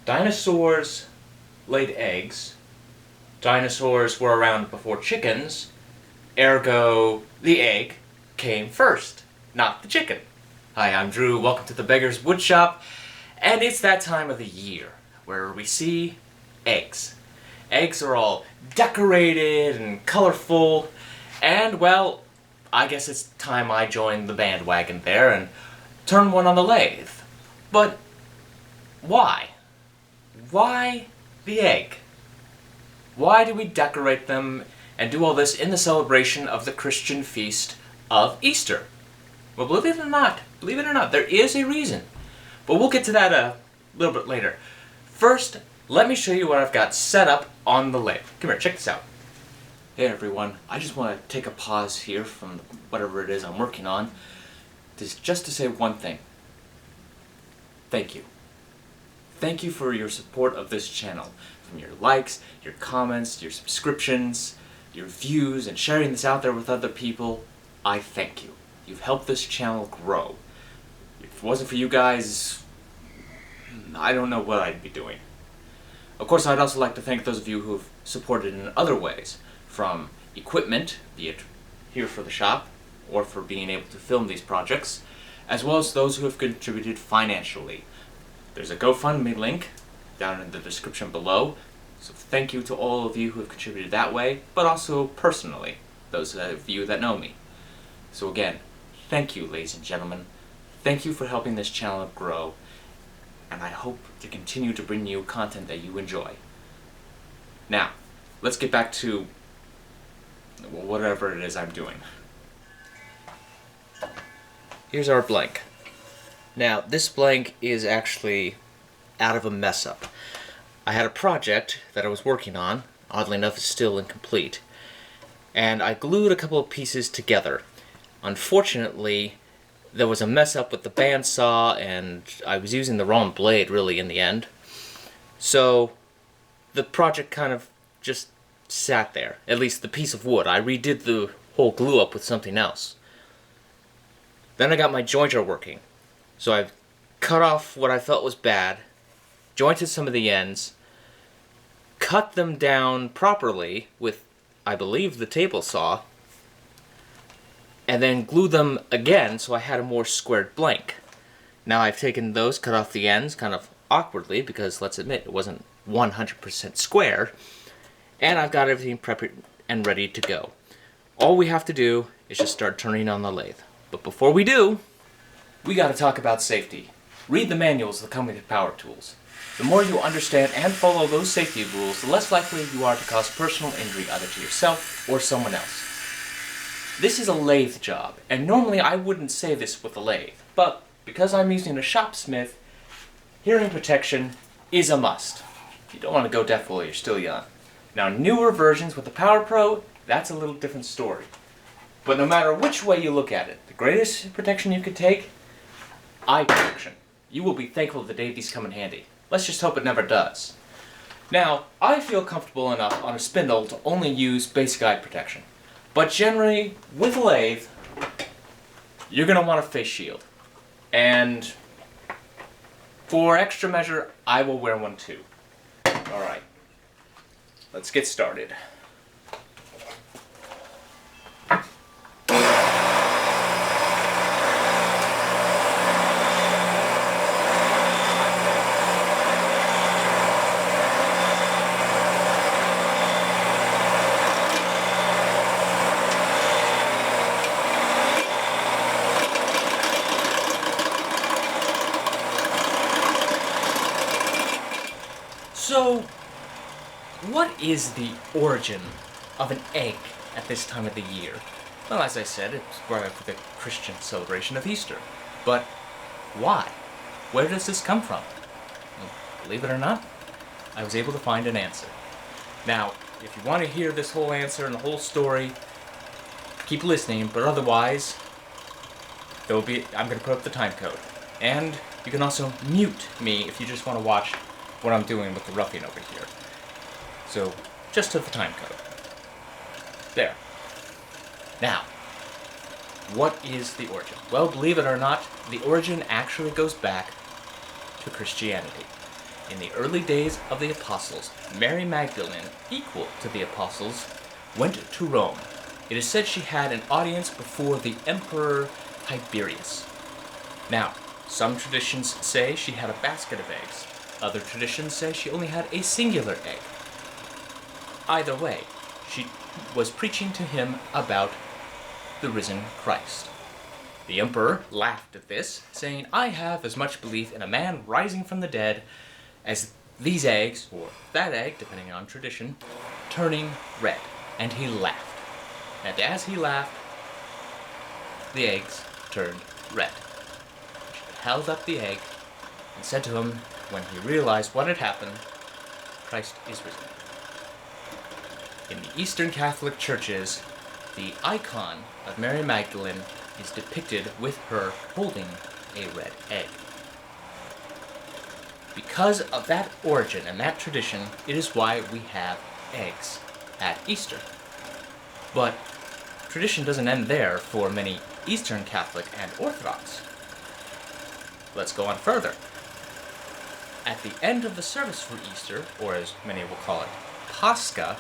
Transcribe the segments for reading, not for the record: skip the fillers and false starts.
Dinosaurs laid eggs. Dinosaurs were around before chickens, ergo the egg came first, not the chicken. Hi, I'm Drew, welcome to the Beggars Woodshop, and it's that time of the year where we see eggs. Eggs are all decorated and colorful, and well, I guess it's time I joined the bandwagon there and turn one on the lathe. But why? Why the egg? Why do we decorate them and do all this in the celebration of the Christian feast of Easter? Well, believe it or not, there is a reason. But we'll get to that a little bit later. First, let me show you what I've got set up on the lathe. Come here, check this out. Hey everyone, I just want to take a pause here from whatever it is I'm working on, just to say one thing. Thank you. Thank you for your support of this channel. From your likes, your comments, your subscriptions, your views, and sharing this out there with other people. I thank you. You've helped this channel grow. If it wasn't for you guys, I don't know what I'd be doing. Of course, I'd also like to thank those of you who have supported in other ways, from equipment, be it here for the shop, or for being able to film these projects, as well as those who have contributed financially. There's a GoFundMe link down in the description below, so thank you to all of you who have contributed that way, but also personally, those of you that know me. So again, thank you, ladies and gentlemen. Thank you for helping this channel grow, and I hope to continue to bring you content that you enjoy. Now, let's get back to whatever it is I'm doing. Here's our blank. Now, this blank is actually out of a mess up. I had a project that I was working on, oddly enough it's still incomplete, and I glued a couple of pieces together. Unfortunately, there was a mess up with the bandsaw, and I was using the wrong blade really in the end. So, the project kind of just sat there, at least the piece of wood. I redid the whole glue up with something else. Then I got my jointer working. So I cut off what I felt was bad, jointed some of the ends, cut them down properly with, I believe, the table saw, and then glued them again so I had a more squared blank. Now I've taken those, cut off the ends kind of awkwardly because, let's admit, it wasn't 100% square, and I've got everything prepped and ready to go. All we have to do is just start turning on the lathe. But before we do, we gotta talk about safety. Read the manuals that come with your power tools. The more you understand and follow those safety rules, the less likely you are to cause personal injury either to yourself or someone else. This is a lathe job, and normally I wouldn't say this with a lathe, but because I'm using a shopsmith, hearing protection is a must. You don't want to go deaf while you're still young. Now, newer versions with the Power Pro, that's a little different story. But no matter which way you look at it, the greatest protection you could take, eye protection. You will be thankful the day these come in handy. Let's just hope it never does. Now, I feel comfortable enough on a spindle to only use basic eye protection. But generally, with a lathe, you're going to want a face shield. And for extra measure, I will wear one too. Alright, let's get started. So, what is the origin of an egg at this time of the year? Well, as I said, it's brought up for the Christian celebration of Easter. But why? Where does this come from? Well, believe it or not, I was able to find an answer. Now, if you want to hear this whole answer and the whole story, keep listening, but otherwise, I'm going to put up the time code. And you can also mute me if you just want to watch what I'm doing with the roughing over here. So, just to the time code. There. Now, what is the origin? Well, believe it or not, the origin actually goes back to Christianity. In the early days of the apostles, Mary Magdalene, equal to the apostles, went to Rome. It is said she had an audience before the Emperor Tiberius. Now, some traditions say she had a basket of eggs. Other traditions say she only had a singular egg. Either way, she was preaching to him about the risen Christ. The emperor laughed at this, saying, "I have as much belief in a man rising from the dead as these eggs, or that egg, depending on tradition, turning red." And he laughed. And as he laughed, the eggs turned red. She held up the egg and said to him, when he realized what had happened, "Christ is risen." In the Eastern Catholic churches, the icon of Mary Magdalene is depicted with her holding a red egg. Because of that origin and that tradition, it is why we have eggs at Easter. But tradition doesn't end there for many Eastern Catholic and Orthodox. Let's go on further. At the end of the service for Easter, or as many will call it, Pascha,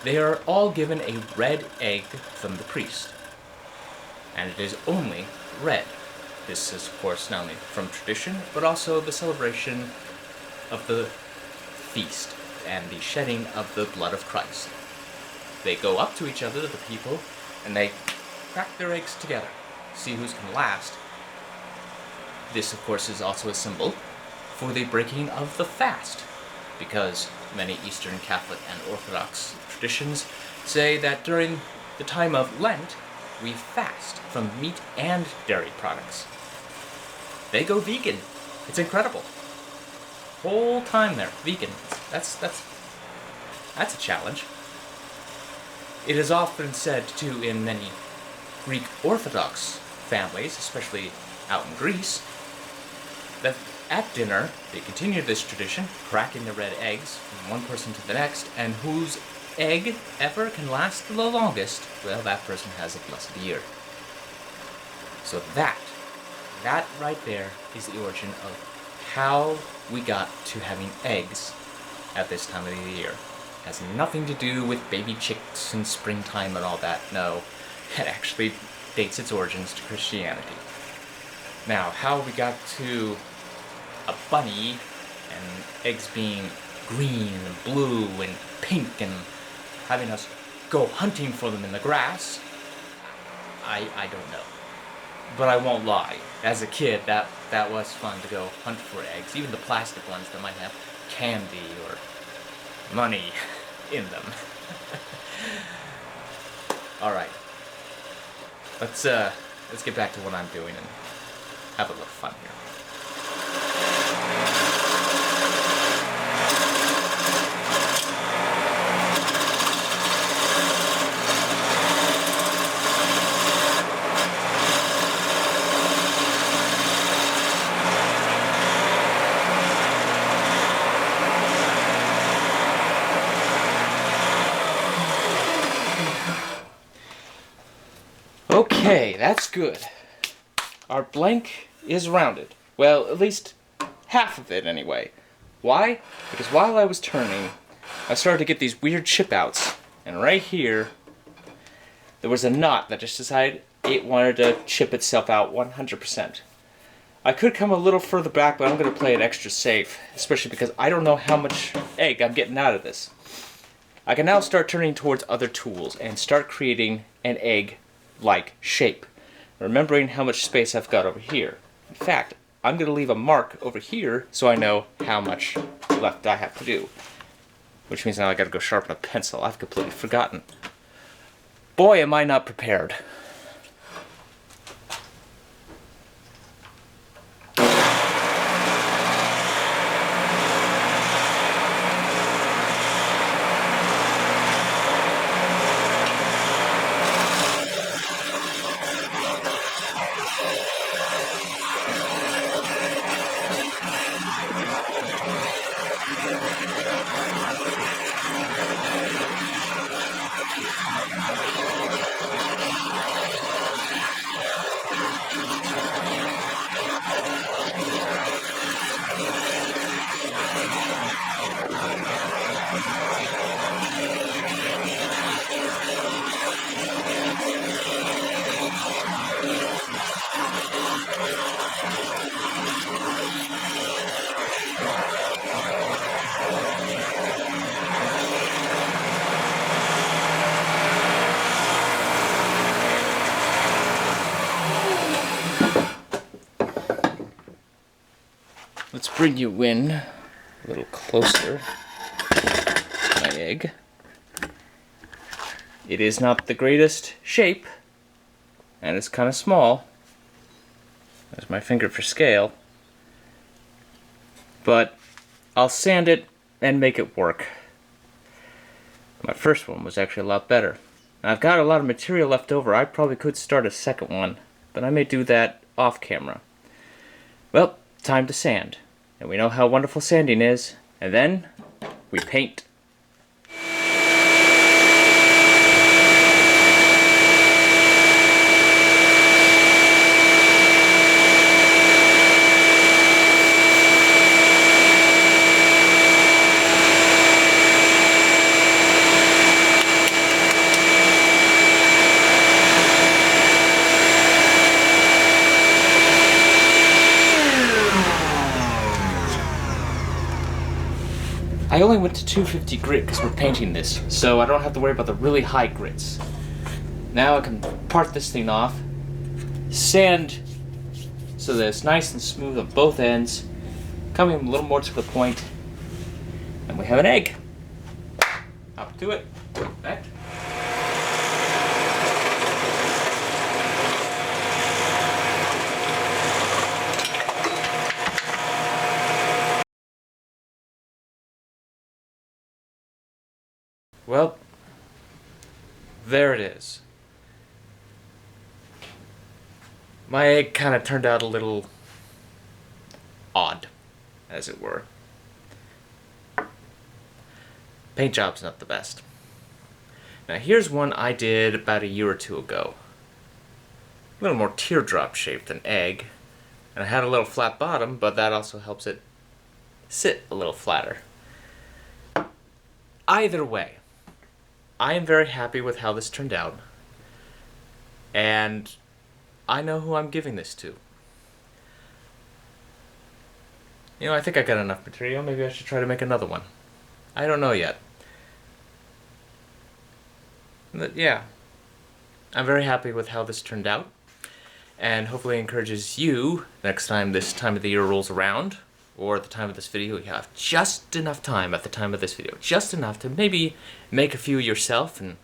they are all given a red egg from the priest. And it is only red. This is, of course, not only from tradition, but also the celebration of the feast and the shedding of the blood of Christ. They go up to each other, the people, and they crack their eggs together, see who's can last. This, of course, is also a symbol for the breaking of the fast, because many Eastern Catholic and Orthodox traditions say that during the time of Lent, we fast from meat and dairy products. They go vegan. It's incredible. Whole time there, vegan. That's a challenge. It is often said, too, in many Greek Orthodox families, especially out in Greece, that at dinner they continue this tradition, cracking the red eggs from one person to the next, and whose egg ever can last the longest, well, that person has a blessed year. So that right there is the origin of how we got to having eggs at this time of the year. It has nothing to do with baby chicks and springtime and all that. No, it actually dates its origins to Christianity. Now, how we got to a bunny and eggs being green and blue and pink and having us go hunting for them in the grass, I don't know. But I won't lie. As a kid, that was fun to go hunt for eggs, even the plastic ones that might have candy or money in them. All right, let's get back to what I'm doing and have a little fun here. Okay, that's good. Our blank is rounded. Well, at least half of it anyway. Why? Because while I was turning, I started to get these weird chip outs. And right here, there was a knot that just decided it wanted to chip itself out 100%. I could come a little further back, but I'm going to play it extra safe, especially because I don't know how much egg I'm getting out of this. I can now start turning towards other tools and start creating an egg-like shape, remembering how much space I've got over here. In fact, I'm going to leave a mark over here so I know how much left I have to do. Which means now I got to go sharpen a pencil. I've completely forgotten. Boy, am I not prepared. bring you in a little closer to my egg. It is not the greatest shape, and it's kind of small. There's my finger for scale. But I'll sand it and make it work. My first one was actually a lot better. I've got a lot of material left over. I probably could start a second one, but I may do that off camera. Well, time to sand. And we know how wonderful sanding is. And then we paint. I only went to 250 grit because we're painting this, so I don't have to worry about the really high grits. Now I can part this thing off, sand so that it's nice and smooth on both ends, coming a little more to the point, and we have an egg. Up to it. Back. Well, there it is. My egg kind of turned out a little odd, as it were. Paint job's not the best. Now here's one I did about a year or two ago. A little more teardrop shaped than egg. And I had a little flat bottom, but that also helps it sit a little flatter. Either way, I am very happy with how this turned out, and I know who I'm giving this to. You know, I think I got enough material. Maybe I should try to make another one. I don't know yet. But yeah, I'm very happy with how this turned out, and hopefully it encourages you next time this time of the year rolls around, or at the time of this video. You have just enough time at the time of this video, just enough to maybe make a few yourself and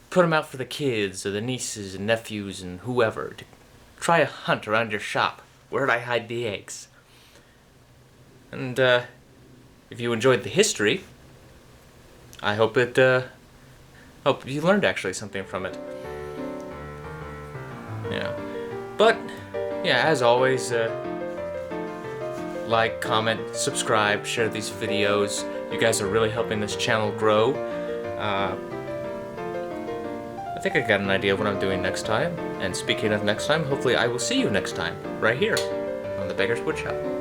put them out for the kids or the nieces and nephews and whoever to try a hunt around your shop. Where'd I hide the eggs? And if you enjoyed the history, I hope hope you learned actually something from it. Yeah, but yeah, as always, like, comment, subscribe, share these videos. You guys are really helping this channel grow. I think I got an idea of what I'm doing next time. And speaking of next time, hopefully I will see you next time, right here, on the Beggars Woodshop.